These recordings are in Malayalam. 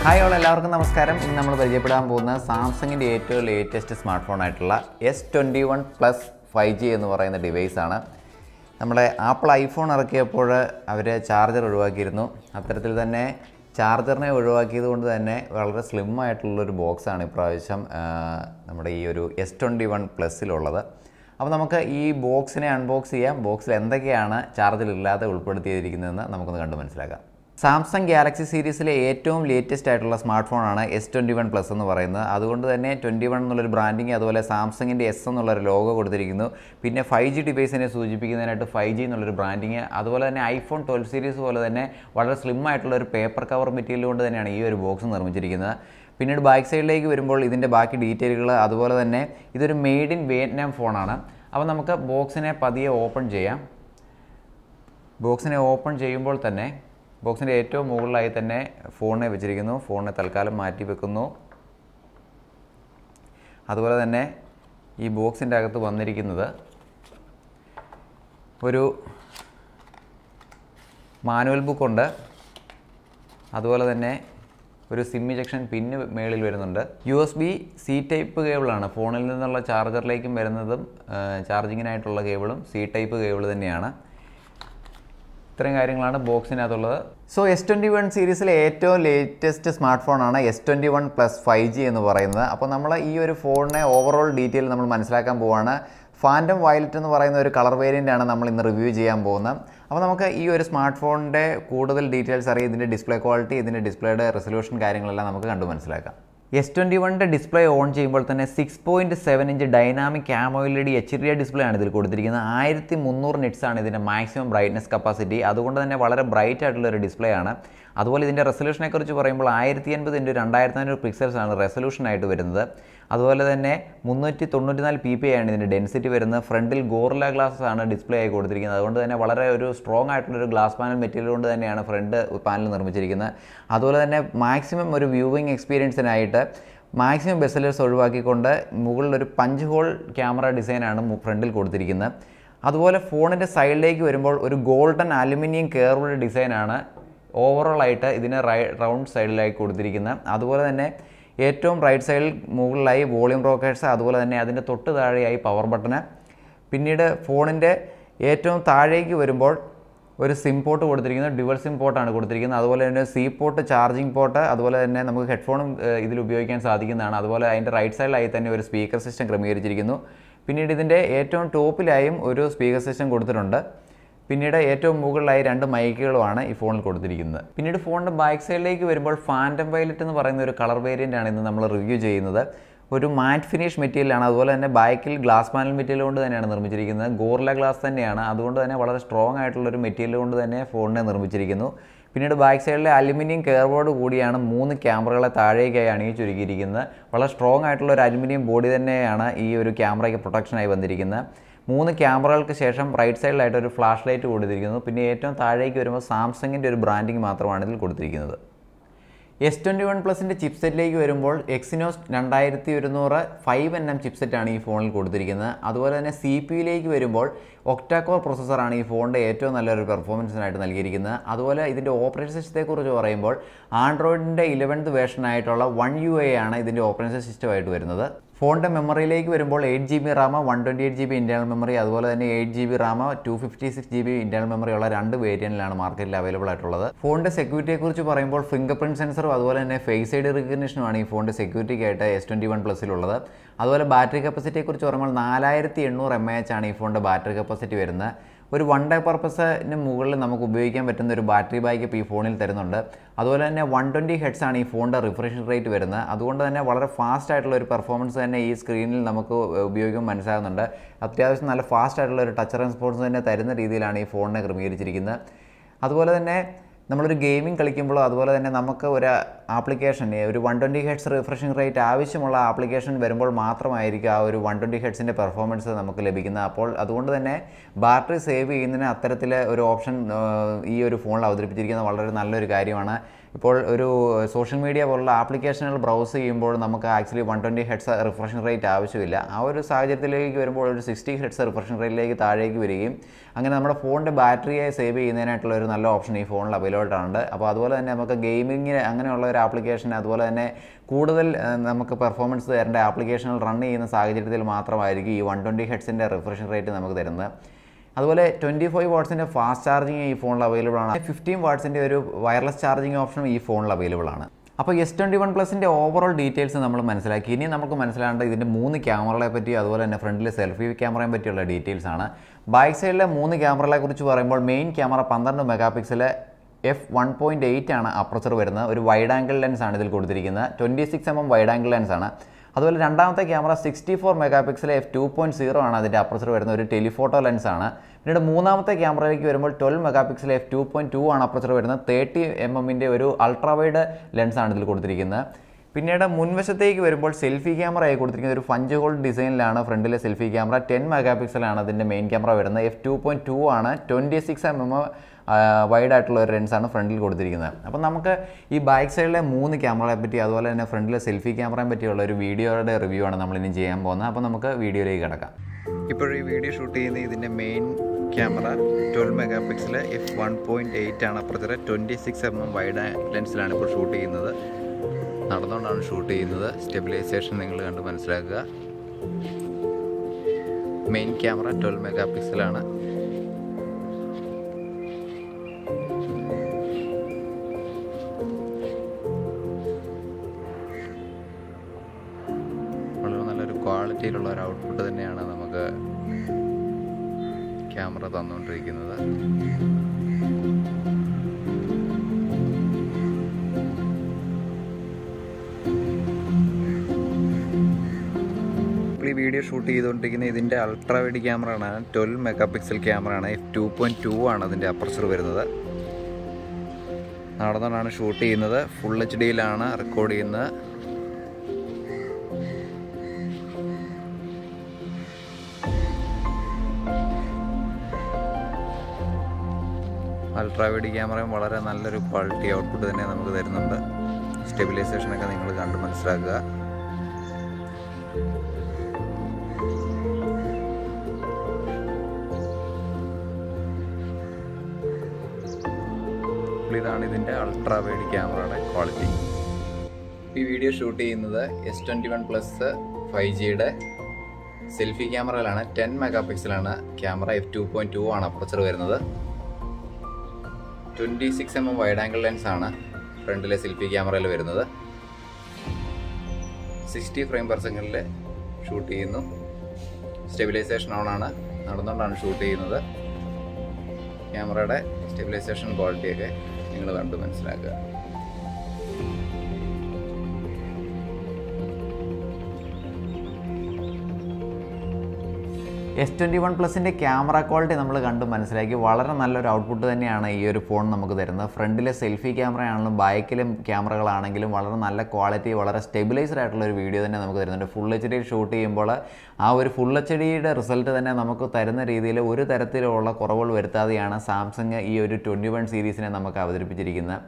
Hi all, എല്ലാവർക്കും നമസ്കാരം. ഇന്ന് നമ്മൾ പരിചയപ്പെടാൻ പോകുന്ന സാംസങ്ങിന്റെ ഏറ്റവും ലേറ്റസ്റ്റ് സ്മാർട്ട് ഫോൺ ആയിട്ടുള്ള S21 Plus 5G എന്ന് പറയുന്ന ഡിവൈസ് ആണ്. നമ്മുടെ ആപ്പിൾ ഐഫോൺ ഇറക്കിയപ്പോൾ അവർ ചാർജർ ഒഴിവാക്കിയിരുന്നു. അത്തരത്തിൽ തന്നെ ചാർജറിനെ ഒഴിവാക്കിയതുകൊണ്ട് തന്നെ വളരെ സ്ലിം ആയിട്ടുള്ള ഒരു ബോക്സ് ആണ് ഇപ്രാവശ്യം നമ്മുടെ ഈ ഒരു S21 Plusലുള്ളത്. അപ്പോൾ നമുക്ക് ഈ ബോക്സിനെ അൺബോക്സ് ചെയ്യാം. ബോക്സിൽ എന്തൊക്കെയാണ് ചാർജറില്ലാതെ ഉൾപ്പെടുത്തിയിരിക്കുന്നതെന്ന് നമുക്കൊന്ന് കണ്ടു മനസ്സിലാക്കാം. സാംസങ് ഗാലക്സി സീരീസിലെ ഏറ്റവും ലേറ്റസ്റ്റ് ആയിട്ടുള്ള സ്മാർട്ട് ഫോണാണ് S21 Plus എന്ന് പറയുന്നത്. അതുകൊണ്ട് തന്നെ 21 എന്നുള്ളൊരു ബ്രാൻഡിങ്, അതുപോലെ സാംസങ്ങിൻ്റെ S എന്നുള്ളൊരു ലോഗോ കൊടുത്തിരിക്കുന്നു. പിന്നെ 5G ഡിവൈസിനെ സൂചിപ്പിക്കുന്നതിനായിട്ട് 5G എന്നുള്ളൊരു ബ്രാൻഡിങ്, അതുപോലെ തന്നെ ഐഫോൺ 12 സീരീസ് പോലെ തന്നെ വളരെ സ്ലിം ആയിട്ടുള്ള ഒരു പേപ്പർ കവർ മെറ്റീരിയൽ കൊണ്ട് തന്നെയാണ് ഈ ഒരു ബോക്സ് നിർമ്മിച്ചിരിക്കുന്നത്. പിന്നീട് ബാക്ക് സൈഡിലേക്ക് വരുമ്പോൾ ഇതിൻ്റെ ബാക്കി ഡീറ്റെയിലുകൾ, അതുപോലെ തന്നെ ഇതൊരു മെയ്ഡ് ഇൻ വിയറ്റ്നാം ഫോണാണ്. അപ്പോൾ നമുക്ക് ബോക്സിനെ പതിയെ ഓപ്പൺ ചെയ്യാം. ബോക്സിനെ ഓപ്പൺ ചെയ്യുമ്പോൾ തന്നെ ബോക്സിൻ്റെ ഏറ്റവും മുകളിലായി തന്നെ ഫോണിനെ വെച്ചിരിക്കുന്നു. ഫോണിനെ തൽക്കാലം മാറ്റി വെക്കുന്നു. അതുപോലെ തന്നെ ഈ ബോക്സിൻ്റെ അകത്ത് വന്നിരിക്കുന്നത് ഒരു മാനുവൽ ബുക്കുണ്ട്. അതുപോലെ തന്നെ ഒരു സിം ഇജക്ഷൻ പിന്ന് മേളിൽ വരുന്നുണ്ട്. USB-C type കേബിളാണ്. ഫോണിൽ നിന്നുള്ള ചാർജറിലേക്കും വരുന്നതും ചാർജിങ്ങിനായിട്ടുള്ള കേബിളും C ടൈപ്പ് കേബിൾ തന്നെയാണ്. ഇത്രയും കാര്യങ്ങളാണ് ബോക്സിനകത്തുള്ളത്. സോ S21 സീരീസിലെ ഏറ്റവും ലേറ്റസ്റ്റ് സ്മാർട്ട് ഫോണാണ് S21 Plus 5G എന്ന് പറയുന്നത്. അപ്പോൾ നമ്മൾ ഈ ഒരു ഫോണിനെ ഓവറോൾ ഡീറ്റെയിൽ നമ്മൾ മനസ്സിലാക്കാൻ പോവുകയാണ്. ഫാൻറ്റം വയലറ്റ് എന്ന് പറയുന്ന ഒരു കളർ വേരിയൻ്റാണ് നമ്മൾ ഇന്ന് റിവ്യൂ ചെയ്യാൻ പോകുന്നത്. അപ്പോൾ നമുക്ക് ഈ ഒരു സ്മാർട്ട് ഫോണിൻ്റെ കൂടുതൽ ഡീറ്റെയിൽസ് അറിയാം. ഇതിൻ്റെ ഡിസ്പ്ലേ ക്വാളിറ്റി, ഇതിൻ്റെ ഡിസ്പ്ലേയുടെ റെസൊല്യൂഷൻ കാര്യങ്ങളെല്ലാം നമുക്ക് കണ്ടു മനസ്സിലാക്കാം. S21 ഡിസ്പ്ലേ ഓൺ ചെയ്യുമ്പോൾ തന്നെ 6.7 inch dynamic AMOLED HDR display ആണ് ഇതിൽ കൊടുത്തിരിക്കുന്നത്. 1300 നിറ്റ്സ് ആണ് ഇതിൻ്റെ മാക്സിമം ബ്രൈറ്റ്നസ് കപ്പാസിറ്റി. അതുകൊണ്ട് തന്നെ വളരെ ബ്രൈറ്റ് ആയിട്ടുള്ള ഒരു ഡിസ്പ്ലേ ആണ്. അതുപോലെ ഇതിൻ്റെ റെസൊല്യൂഷനെ കുറിച്ച് പറയുമ്പോൾ 1080x2400 പിക്സൽസ് ആണ് റെസൊല്യൂഷനായിട്ട് വരുന്നത്. അതുപോലെ തന്നെ 394 ppi ആണ് ഇതിൻ്റെ ഡെൻസിറ്റി വരുന്നത്. ഫ്രണ്ടിൽ ഗോറില്ല ഗ്ലാസ് ആണ് ഡിസ്പ്ലേ ആയി കൊടുത്തിരിക്കുന്നത്. അതുകൊണ്ട് തന്നെ വളരെ ഒരു സ്ട്രോങ് ആയിട്ടുള്ളൊരു ഗ്ലാസ് പാനൽ മെറ്റീരിയൽ കൊണ്ട് തന്നെയാണ് ഫ്രണ്ട് പാനൽ നിർമ്മിച്ചിരിക്കുന്നത്. അതുപോലെ തന്നെ മാക്സിമം ഒരു വ്യൂവിംഗ് എക്സ്പീരിയൻസിനായിട്ട് മാക്സിമം ബെസലേഴ്സ് ഒഴിവാക്കിക്കൊണ്ട് മുകളിലൊരു പഞ്ച് ഹോൾ ക്യാമറ ഡിസൈനാണ് ഫ്രണ്ടിൽ കൊടുത്തിരിക്കുന്നത്. അതുപോലെ ഫോണിൻ്റെ സൈഡിലേക്ക് വരുമ്പോൾ ഒരു ഗോൾഡൻ അലുമിനിയം കേർവ്ഡ് ഡിസൈനാണ് ഓവറോൾ ആയിട്ട് ഇതിന് റൗണ്ട് സൈഡിലായി കൊടുത്തിരിക്കുന്നത്. അതുപോലെ തന്നെ ഏറ്റവും റൈറ്റ് സൈഡിൽ മുകളിലായി വോളിയം റോക്കേഴ്സ്, അതുപോലെ തന്നെ അതിൻ്റെ തൊട്ട് താഴെയായി പവർ ബട്ടണ്. പിന്നീട് ഫോണിൻ്റെ ഏറ്റവും താഴേക്ക് വരുമ്പോൾ ഒരു സിം പോർട്ട് കൊടുത്തിരിക്കുന്നത്, ഡ്യുവൽ സിം പോർട്ടാണ് കൊടുത്തിരിക്കുന്നത്. അതുപോലെ തന്നെ C പോർട്ട്, ചാർജിങ് പോർട്ട്, അതുപോലെ തന്നെ നമുക്ക് ഹെഡ്ഫോണും ഇതിൽ ഉപയോഗിക്കാൻ സാധിക്കുന്നതാണ്. അതുപോലെ അതിൻ്റെ റൈറ്റ് സൈഡിലായി തന്നെ ഒരു സ്പീക്കർ സിസ്റ്റം ക്രമീകരിച്ചിരിക്കുന്നു. പിന്നീട് ഇതിൻ്റെ ഏറ്റവും ടോപ്പിലായും ഒരു സ്പീക്കർ സിസ്റ്റം കൊടുത്തിട്ടുണ്ട്. പിന്നീട് ഏറ്റവും മുകളിലായി 2 മൈക്കുകളുമാണ് ഈ ഫോണിൽ കൊടുത്തിരിക്കുന്നത്. പിന്നീട് ഫോണിൻ്റെ ബാക്ക് സൈഡിലേക്ക് വരുമ്പോൾ ഫാൻറ്റം വയലറ്റ് എന്ന് പറയുന്ന ഒരു കളർ വേരിയൻ്റാണ് ഇന്ന് നമ്മൾ റിവ്യൂ ചെയ്യുന്നത്. ഒരു മാറ്റ് ഫിനിഷ് മെറ്റീരിയലാണ്. അതുപോലെ തന്നെ ബാക്കിൽ ഗ്ലാസ് പാനൽ മെറ്റീരിയൽ കൊണ്ട് തന്നെയാണ് നിർമ്മിച്ചിരിക്കുന്നത്. ഗോറില്ല ഗ്ലാസ് തന്നെയാണ്. അതുകൊണ്ട് തന്നെ വളരെ സ്ട്രോങ് ആയിട്ടുള്ളൊരു മെറ്റീരിയൽ കൊണ്ട് തന്നെ ഫോണിനെ നിർമ്മിച്ചിരിക്കുന്നു. പിന്നീട് ബാക്ക് സൈഡിലെ അലുമിനിയം കെയർബോർഡ് കൂടിയാണ് 3 ക്യാമറകളെ താഴേക്കായി അണിയിച്ചൊരുക്കിയിരിക്കുന്നത്. വളരെ സ്ട്രോങ് ആയിട്ടുള്ള ഒരു അലുമിനിയം ബോഡി തന്നെയാണ് ഈ ഒരു ക്യാമറയ്ക്ക് പ്രൊട്ടക്ഷനായി വന്നിരിക്കുന്നത്. 3 ക്യാമറകൾക്ക് ശേഷം റൈറ്റ് സൈഡിലായിട്ട് ഒരു ഫ്ലാഷ് ലൈറ്റ് കൊടുത്തിരിക്കുന്നു. പിന്നെ ഏറ്റവും താഴേക്ക് വരുമ്പോൾ സാംസങ്ങിൻ്റെ ഒരു ബ്രാൻഡിങ് മാത്രമാണ് ഇതിൽ കൊടുത്തിരിക്കുന്നത്. S21 Plusൻ്റെ ചിപ്സെറ്റിലേക്ക് വരുമ്പോൾ Exynos 2100 5nm ചിപ്സെറ്റാണ് ഈ ഫോണിൽ കൊടുത്തിരിക്കുന്നത്. അതുപോലെ തന്നെ CPU-യിലേക്ക് വരുമ്പോൾ ഒക്ടാകോർ പ്രോസസ്സറാണ് ഈ ഫോണിൻ്റെ ഏറ്റവും നല്ലൊരു പെർഫോമൻസിനായിട്ട് നൽകിയിരിക്കുന്നത്. അതുപോലെ ഇതിൻ്റെ ഓപ്പറേറ്റിംഗ് സിസ്റ്റത്തെക്കുറിച്ച് പറയുമ്പോൾ ആൻഡ്രോയിഡിൻ്റെ 11th വേർഷനായിട്ടുള്ള 1UI ആണ് ഇതിൻ്റെ ഓപ്പറേറ്റിംഗ് സിസ്റ്റമായിട്ട് വരുന്നത്. ഫോണിൻ്റെ മെമ്മറിയിലേക്ക് വരുമ്പോൾ 8GB Ram, 128GB internal memory, അതുപോലെ തന്നെ 8GB Ram, 256GB internal memory ഉള്ള 2 വേരിയൻറ്റിലാണ് മാർക്കറ്റിൽ അവൈലബിൾ ആയിട്ടുള്ളത്. ഫോണിൻ്റെ സെക്യൂരിറ്റിയെക്കുറിച്ച് പറയുമ്പോൾ ഫിംഗർ പ്രിൻറ്റ് സെൻസറും അതുപോലെ തന്നെ ഫേസ് ഐഡി റിക്കഗ്നിഷനുമാണ് ഈ ഫോണിൻ്റെ സെക്യൂരിറ്റിക്കായിട്ട് S21 Plusലുള്ളത്. അതുപോലെ ബാറ്ററി കപ്പാസിറ്റിയെക്കുറിച്ച് പറയുമ്പോൾ 4800 mAh ആണ് ഈ ഫോണിൻ്റെ ബാറ്ററി കപ്പാസിറ്റി വരുന്നത്. ഒരു 1 ഡേ പർപ്പസിന് മുകളിൽ നമുക്ക് ഉപയോഗിക്കാൻ പറ്റുന്ന ഒരു ബാറ്ററി ബാക്കപ്പ് ഈ ഫോണിൽ തരുന്നുണ്ട്. അതുപോലെ തന്നെ 120 Hz ആണ് ഈ ഫോണിൻ്റെ റിഫ്രഷ് റേറ്റ് വരുന്നത്. അതുകൊണ്ട് തന്നെ വളരെ ഫാസ്റ്റ് ആയിട്ടുള്ള ഒരു പെർഫോമൻസ് തന്നെ ഈ സ്ക്രീനിൽ നമുക്ക് ഉപയോഗിക്കുമ്പോൾ മനസ്സിലാകുന്നുണ്ട്. അത്യാവശ്യം നല്ല ഫാസ്റ്റ് ആയിട്ടുള്ള ഒരു ടച്ച് റെസ്പോൺസ് തന്നെ തരുന്ന രീതിയിലാണ് ഈ ഫോണിനെ ക്രമീകരിച്ചിരിക്കുന്നത്. അതുപോലെ തന്നെ നമ്മളൊരു ഗെയിമിംഗ് കളിക്കുമ്പോഴോ അതുപോലെ തന്നെ നമുക്ക് ഒരു ആപ്ലിക്കേഷൻ ഒരു 120 Hz റിഫ്രഷിംഗ് റേറ്റ് ആവശ്യമുള്ള ആപ്ലിക്കേഷൻ വരുമ്പോൾ മാത്രമായിരിക്കും ആ ഒരു 120 Hzൻ്റെ പെർഫോമൻസ് നമുക്ക് ലഭിക്കുന്നത്. അപ്പോൾ അതുകൊണ്ട് തന്നെ ബാറ്ററി സേവ് ചെയ്യുന്നതിന് അത്തരത്തിൽ ഒരു ഓപ്ഷൻ ഈ ഒരു ഫോണിൽ അവതരിപ്പിച്ചിരിക്കുന്നത് വളരെ നല്ലൊരു കാര്യമാണ്. ഇപ്പോൾ ഒരു സോഷ്യൽ മീഡിയ പോലുള്ള ആപ്ലിക്കേഷനുകൾ ബ്രൗസ് ചെയ്യുമ്പോൾ നമുക്ക് ആക്ച്വലി 120 Hz റിഫ്രഷിംഗ് റേറ്റ് ആവശ്യമില്ല. ആ ഒരു സാഹചര്യത്തിലേക്ക് വരുമ്പോൾ ഒരു 60 Hz റിഫ്രഷിംഗ് റേറ്റിലേക്ക് താഴേക്ക് വരികയും അങ്ങനെ നമ്മുടെ ഫോണിൻ്റെ ബാറ്ററിയെ സേവ് ചെയ്യുന്നതിനായിട്ടുള്ള ഒരു നല്ല ഓപ്ഷൻ ഈ ഫോണിൽ അവൈലബിൾ ആണ്. അപ്പോൾ അതുപോലെ തന്നെ നമുക്ക് ഗെയിമിങ്ങിന് അങ്ങനെയുള്ള ഒരു ആപ്ലിക്കേഷൻ അതുപോലെ തന്നെ കൂടുതൽ നമുക്ക് പെർഫോമൻസ് തരേണ്ട ആപ്ലിക്കേഷനുകൾ റൺ ചെയ്യുന്ന സാഹചര്യത്തിൽ മാത്രമായിരിക്കും ഈ 120 ഹെർട്സിൻ്റെ റിഫ്രഷ് റേറ്റ് നമുക്ക് തരുന്നത്. അതുപോലെ 25 വാട്ട്സിൻ്റെ ഫാസ്റ്റ് ചാർജിങ് ഈ ഫോണിൽ അവൈലബിൾ ആണ്. 15 വാട്ട്സിൻ്റെ ഒരു വയർലെസ് ചാർജിങ് ഓപ്ഷനും ഈ ഫോണിൽ അവൈലബിൾ ആണ്. അപ്പോൾ S21 പ്ലസിൻ്റെ ഓവറോൾ ഡീറ്റെയിൽസ് നമ്മൾ മനസ്സിലാക്കി. ഇനി നമുക്ക് മനസ്സിലാകേണ്ട ഇതിൻ്റെ 3 ക്യാമറകളെ പറ്റി അതുപോലെ തന്നെ ഫ്രണ്ടിലെ സെൽഫി ക്യാമറയെ പറ്റിയുള്ള ഡീറ്റെയിൽസ് ആണ്. ബാക്ക് സൈഡിലെ 3 ക്യാമറകളെ കുറിച്ച് പറയുമ്പോൾ main camera 12 mega pixel f1.8 ആണ് അപ്പർച്ചർ വരുന്നത്. ഒരു വൈഡ് ആംഗിൾ ലെൻസ് ആണ് ഇതിൽ കൊടുത്തിരിക്കുന്നത്. 26mm വൈഡ് ആംഗിൾ ലെൻസ് ആണ്. അതുപോലെ രണ്ടാമത്തെ ക്യാമറ 64 മെഗാ പിക്സൽ f2.0 ആണ് അതിൻ്റെ അപ്പർച്ചർ വരുന്നത്. ഒരു ടെലിഫോട്ടോ ലെൻസ് ആണ്. പിന്നീട് മൂന്നാമത്തെ ക്യാമറയിലേക്ക് വരുമ്പോൾ 12 മെഗാ പിക്സൽ f2.2 ആണ് അപ്പർച്ചർ വരുന്നത്. 30mm ഒരു അൾട്രാ വൈഡ് ലെൻസ് ആണ് ഇതിൽ കൊടുത്തിരിക്കുന്നത്. പിന്നീട് മുൻവശത്തേക്ക് വരുമ്പോൾ സെൽഫി ക്യാമറയായി കൊടുത്തിരിക്കുന്ന ഒരു ഫഞ്ച് ഹോൾ ഡിസൈനിലാണ് ഫ്രണ്ടിലെ സെൽഫി ക്യാമറ. 10 മെഗാ പിക്സലാണ് അതിൻ്റെ മെയിൻ ക്യാമറ വരുന്നത്. f2.2 ആണ്. 26mm വൈഡ് ആയിട്ടുള്ള ഒരു ലെൻസാണ് ഫ്രണ്ടിൽ കൊടുത്തിരിക്കുന്നത്. അപ്പോൾ നമുക്ക് ഈ ബാക്ക് സൈഡിലെ 3 ക്യാമറയെ പറ്റി അതുപോലെ തന്നെ ഫ്രണ്ടിലെ സെൽഫി ക്യാമറയെ പറ്റിയുള്ള ഒരു വീഡിയോയുടെ റിവ്യൂ ആണ് നമ്മളിനി ചെയ്യാൻ പോകുന്നത്. അപ്പോൾ നമുക്ക് വീഡിയോയിലേക്ക് കിടക്കാം. ഇപ്പോൾ ഈ വീഡിയോ ഷൂട്ട് ചെയ്യുന്ന ഇതിൻ്റെ main camera 12 mega pixel f1.8 ആണ് അപ്പുറത്തെ 26mm വൈഡ് ലെൻസിലാണ് ഇപ്പോൾ ഷൂട്ട് ചെയ്യുന്നത്. നടന്നുകൊണ്ടാണ് ഷൂട്ട് ചെയ്യുന്നത്. സ്റ്റെബിലൈസേഷൻ നിങ്ങൾ കണ്ട് മനസ്സിലാക്കുക. മെയിൻ ക്യാമറ 12 മെഗാ പിക്സലാണ്. വളരെ നല്ലൊരു ക്വാളിറ്റിയിലുള്ള ഒരു ഔട്ട്പുട്ട് തന്നെയാണ് നമുക്ക് ക്യാമറ തന്നുകൊണ്ടിരിക്കുന്നത്. ഈ വീഡിയോ ഷൂട്ട് ചെയ്തുകൊണ്ടിരിക്കുന്ന ഇതിൻ്റെ അൾട്രാ വൈഡ് ക്യാമറ ആണ്. 12 മെഗാ പിക്സൽ ക്യാമറ ആണ്. f2.2 ആണ് അതിൻ്റെ അപ്പർച്ചർ വരുന്നത്. നടന്നാണ് ഷൂട്ട് ചെയ്യുന്നത്. ഫുൾ HD-യിലാണ് റെക്കോർഡ് ചെയ്യുന്നത്. അൾട്രാ വൈഡ് ക്യാമറയും വളരെ നല്ലൊരു ക്വാളിറ്റി ഔട്ട്പുട്ട് തന്നെ നമുക്ക് തരുന്നുണ്ട്. സ്റ്റെബിലൈസേഷനൊക്കെ നിങ്ങൾ കണ്ട് മനസ്സിലാക്കുക. ഇതാണ് ഇതിൻ്റെ അൾട്രാ വൈഡ് ക്യാമറയുടെ ക്വാളിറ്റി. ഈ വീഡിയോ ഷൂട്ട് ചെയ്യുന്നത് S21 പ്ലസ് 5Gയുടെ സെൽഫി ക്യാമറയിലാണ്. 10 മെഗാ പിക്സലാണ് ക്യാമറ. f2.2 ആണ് അപ്പർച്ചർ വരുന്നത്. 26mm വൈഡ് ആംഗിൾ ലെൻസ് ആണ് ഫ്രണ്ടിലെ സെൽഫി ക്യാമറയിൽ വരുന്നത്. 60 ഫ്രെയിം പെർ സെക്കൻഡിൽ ഷൂട്ട് ചെയ്യുന്നു. സ്റ്റെബിലൈസേഷൻ ഓൺ ആണ്. നടന്നുകൊണ്ടാണ് ഷൂട്ട് ചെയ്യുന്നത്. ക്യാമറയുടെ സ്റ്റെബിലൈസേഷൻ ക്വാളിറ്റിയൊക്കെ നിങ്ങൾ കണ്ട് മനസ്സിലാക്കുക. S21 പ്ലസിൻ്റെ ക്യാമറ ക്വാളിറ്റി നമ്മൾ കണ്ട് മനസ്സിലാക്കി. വളരെ നല്ലൊരു ഔട്ട്പുട്ട് തന്നെയാണ് ഈ ഒരു ഫോൺ നമുക്ക് തരുന്നത്. ഫ്രണ്ടിലെ സെൽഫി ക്യാമറയാണെങ്കിലും ബാക്കിലും ക്യാമറകളാണെങ്കിലും വളരെ നല്ല ക്വാളിറ്റി, വളരെ സ്റ്റെബിലൈസ്ഡ് ആയിട്ടുള്ള ഒരു വീഡിയോ തന്നെ നമുക്ക് തരുന്നുണ്ട്. ഫുൾ HD ഷൂട്ട് ചെയ്യുമ്പോൾ ആ ഒരു ഫുൾ HDയുടെ റിസൾട്ട് തന്നെ നമുക്ക് തരുന്ന രീതിയിൽ ഒരു തരത്തിലുള്ള കുറവുകൾ വരുത്താതെയാണ് സാംസങ് ഈ ഒരു 21 സീരീസിനെ നമുക്ക് അവതരിപ്പിച്ചിരിക്കുന്നത്.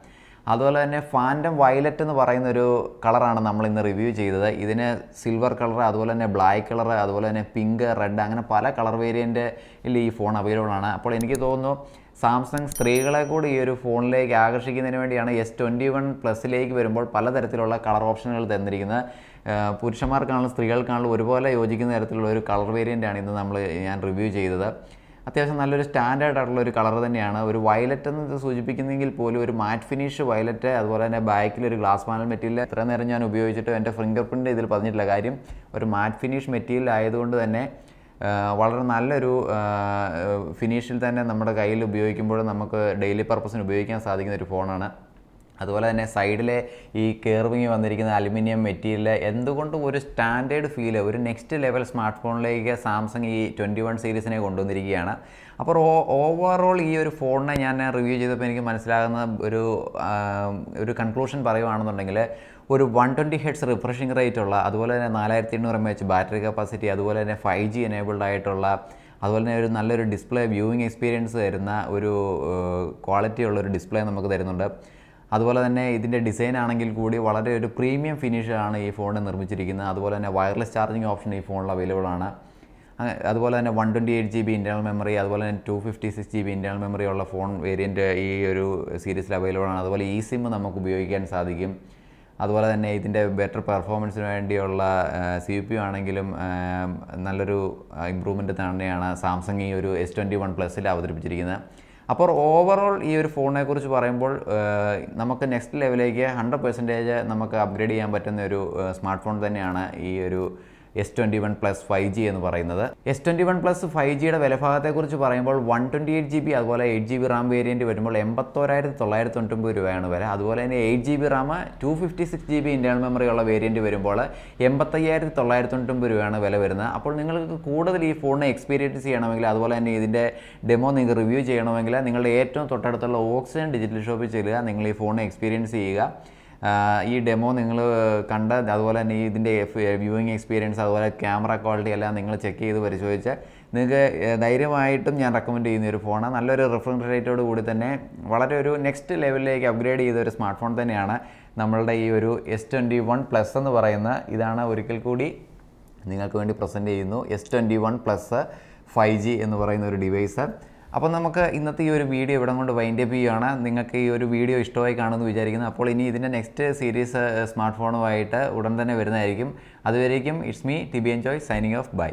അതുപോലെ തന്നെ ഫാൻറ്റം വയലറ്റ് എന്ന് പറയുന്നൊരു കളറാണ് നമ്മൾ ഇന്ന് റിവ്യൂ ചെയ്തത്. ഇതിന് സിൽവർ കളർ, അതുപോലെ തന്നെ ബ്ലാക്ക് കളർ, അതുപോലെ തന്നെ പിങ്ക്, റെഡ്, അങ്ങനെ പല കളർ വേരിയൻറ്റിൽ ഈ ഫോൺ അവൈലബിൾ ആണ്. അപ്പോൾ എനിക്ക് തോന്നുന്നു സാംസങ് സ്ത്രീകളെ കൂടി ഈ ഒരു ഫോണിലേക്ക് ആകർഷിക്കുന്നതിന് വേണ്ടിയാണ് S21 പ്ലസിലേക്ക് വരുമ്പോൾ പലതരത്തിലുള്ള കളർ ഓപ്ഷനുകൾ തന്നിരിക്കുന്നത്. പുരുഷന്മാർക്കാണെങ്കിലും സ്ത്രീകൾക്കാണെങ്കിലും ഒരുപോലെ യോജിക്കുന്ന തരത്തിലുള്ള ഒരു കളർ വേരിയൻ്റാണ് ഇന്ന് ഞാൻ റിവ്യൂ ചെയ്തത്. അത്യാവശ്യം നല്ലൊരു സ്റ്റാൻഡേർഡ് ആയിട്ടുള്ള ഒരു കളർ തന്നെയാണ്. ഒരു വയലറ്റ് എന്ന് സൂചിപ്പിക്കുന്നെങ്കിൽ പോലും ഒരു മാറ്റ് ഫിനിഷ് വയലറ്റ്, അതുപോലെ തന്നെ ബാക്കിലൊരു ഗ്ലാസ് പാനൽ മെറ്റീരിയൽ. ഇത്ര നേരം ഞാൻ ഉപയോഗിച്ചിട്ട് എൻ്റെ ഫിംഗർ പ്രിൻ്റ് ഇതിൽ പറഞ്ഞിട്ടില്ല. കാര്യം ഒരു മാറ്റ് ഫിനിഷ് മെറ്റീരിയൽ ആയതുകൊണ്ട് തന്നെ വളരെ നല്ലൊരു ഫിനിഷിൽ തന്നെ നമ്മുടെ കയ്യിൽ ഉപയോഗിക്കുമ്പോൾ നമുക്ക് ഡെയിലി പർപ്പസിന് ഉപയോഗിക്കാൻ സാധിക്കുന്ന ഒരു ഫോണാണ്. അതുപോലെ തന്നെ സൈഡിലെ ഈ കേർവിങ് വന്നിരിക്കുന്ന അലുമിനിയം മെറ്റീരിയൽ എന്തുകൊണ്ടും ഒരു സ്റ്റാൻഡേർഡ് ഫീൽ, ഒരു നെക്സ്റ്റ് ലെവൽ സ്മാർട്ട് ഫോണിലേക്ക് സാംസങ് ഈ 21 സീരീസിനെ കൊണ്ടുവന്നിരിക്കുകയാണ്. അപ്പോൾ ഓവറോൾ ഈ ഒരു ഫോണിനെ ഞാൻ റിവ്യൂ ചെയ്തപ്പോൾ എനിക്ക് മനസ്സിലാകുന്ന ഒരു കൺക്ലൂഷൻ പറയുകയാണെന്നുണ്ടെങ്കിൽ ഒരു 120 ഹെർട്സ് റിഫ്രഷിംഗ് റേറ്റ് ഉള്ള, അതുപോലെ തന്നെ 4800 mAh ബാറ്ററി കപ്പാസിറ്റി, അതുപോലെ തന്നെ 5G എനേബിൾഡ് ആയിട്ടുള്ള, അതുപോലെ തന്നെ ഒരു നല്ലൊരു ഡിസ്പ്ലേ വ്യൂയിങ് എക്സ്പീരിയൻസ് തരുന്ന ഒരു ക്വാളിറ്റി ഉള്ളൊരു ഡിസ്പ്ലേ നമുക്ക് തരുന്നുണ്ട്. അതുപോലെ തന്നെ ഇതിൻ്റെ ഡിസൈൻ ആണെങ്കിൽ കൂടി വളരെ ഒരു പ്രീമിയം ഫിനിഷാണ് ഈ ഫോണിൽ നിർമ്മിച്ചിരിക്കുന്നത്. അതുപോലെ തന്നെ വയർലെസ് ചാർജിങ് ഓപ്ഷൻ ഈ ഫോണിൽ അവൈലബിൾ ആണ്. അതുപോലെ തന്നെ 128 GB ഇൻറ്റേർണൽ മെമ്മറി, അതുപോലെ തന്നെ 256 GB ഇൻറ്റേർണൽ മെമ്മറി ഉള്ള ഫോൺ വേരിയൻറ്റ് ഈ ഒരു സീരീസിൽ അവൈലബിൾ ആണ്. അതുപോലെ ഈ സിം നമുക്ക് ഉപയോഗിക്കാൻ സാധിക്കും. അതുപോലെ തന്നെ ഇതിൻ്റെ ബെറ്റർ പെർഫോമൻസിന് വേണ്ടിയുള്ള CPU ആണെങ്കിലും നല്ലൊരു ഇമ്പ്രൂവ്മെൻറ്റ് തന്നെയാണ് സാംസങ് ഈ ഒരു S21 പ്ലസിൽ അവതരിപ്പിച്ചിരിക്കുന്നത്. അപ്പോൾ ഓവറോൾ ഈ ഒരു ഫോണിനെക്കുറിച്ച് പറയുമ്പോൾ നമുക്ക് നെക്സ്റ്റ് ലെവലിലേക്ക് 100% നമുക്ക് അപ്ഗ്രേഡ് ചെയ്യാൻ പറ്റുന്ന ഒരു സ്മാർട്ട് ഫോൺ തന്നെയാണ് ഈ ഒരു S21 Plus 5G എന്ന് പറയുന്നത്. S21 Plus 5Gയുടെ വിലഭാഗത്തെക്കുറിച്ച് പറയുമ്പോൾ 128GB അതുപോലെ 8GB റാം വേരിയൻറ്റ് വരുമ്പോൾ 81,990 രൂപയാണ് വില. അതുപോലെ തന്നെ 8GB Ram 256GB internal memory ഉള്ള വേരിയൻറ്റ് വരുമ്പോൾ 85,990 രൂപയാണ് വില വരുന്നത്. അപ്പോൾ നിങ്ങൾക്ക് കൂടുതൽ ഈ ഫോണിനെ എക്സ്പീരിയൻസ് ചെയ്യണമെങ്കിൽ അതുപോലെ തന്നെ ഇതിൻ്റെ ഡെമോ നിങ്ങൾക്ക് റിവ്യൂ ചെയ്യണമെങ്കിൽ നിങ്ങളുടെ ഏറ്റവും തൊട്ടടുത്തുള്ള ഓക്സിജൻ ഡിജിറ്റൽ ഷോപ്പിൽ ചെല്ലുക, നിങ്ങൾ ഈ ഫോണിനെ എക്സ്പീരിയൻസ് ചെയ്യുക. ഈ ഡെമോ നിങ്ങൾ കണ്ട് അതുപോലെ തന്നെ ഇതിൻ്റെ വ്യൂയിങ് എക്സ്പീരിയൻസ് അതുപോലെ ക്യാമറ ക്വാളിറ്റി എല്ലാം നിങ്ങൾ ചെക്ക് ചെയ്ത് പരിശോധിച്ച് നിങ്ങൾക്ക് ധൈര്യമായിട്ടും ഞാൻ റെക്കമെൻഡ് ചെയ്യുന്ന ഒരു ഫോണാണ്. നല്ലൊരു റിഫ്രഷ് റേറ്റോട് കൂടി തന്നെ വളരെ ഒരു നെക്സ്റ്റ് ലെവലിലേക്ക് അപ്ഗ്രേഡ് ചെയ്ത ഒരു സ്മാർട്ട് ഫോൺ തന്നെയാണ് നമ്മളുടെ ഈ ഒരു S21 Plus എന്ന് പറയുന്ന. ഇതാണ് ഒരിക്കൽ കൂടി നിങ്ങൾക്ക് വേണ്ടി പ്രസൻറ്റ് ചെയ്യുന്നു S21 Plus 5G എന്ന് പറയുന്ന ഒരു ഡിവൈസ്. അപ്പോൾ നമുക്ക് ഇന്നത്തെ ഈ ഒരു വീഡിയോ ഇവിടെ കൊണ്ട് വൈൻഡ് അപ്പ് ചെയ്യുകയാണ്. നിങ്ങൾക്ക് ഈ ഒരു വീഡിയോ ഇഷ്ടമായി കാണുമെന്ന് വിചാരിക്കുന്നു. അപ്പോൾ ഇനി ഇതിൻ്റെ നെക്സ്റ്റ് സീരീസ് സ്മാർട്ട് ഫോണുമായിട്ട് ഉടൻ തന്നെ വരുന്നതായിരിക്കും. അതുവരേക്കും it's me TB enjoy signing off. By.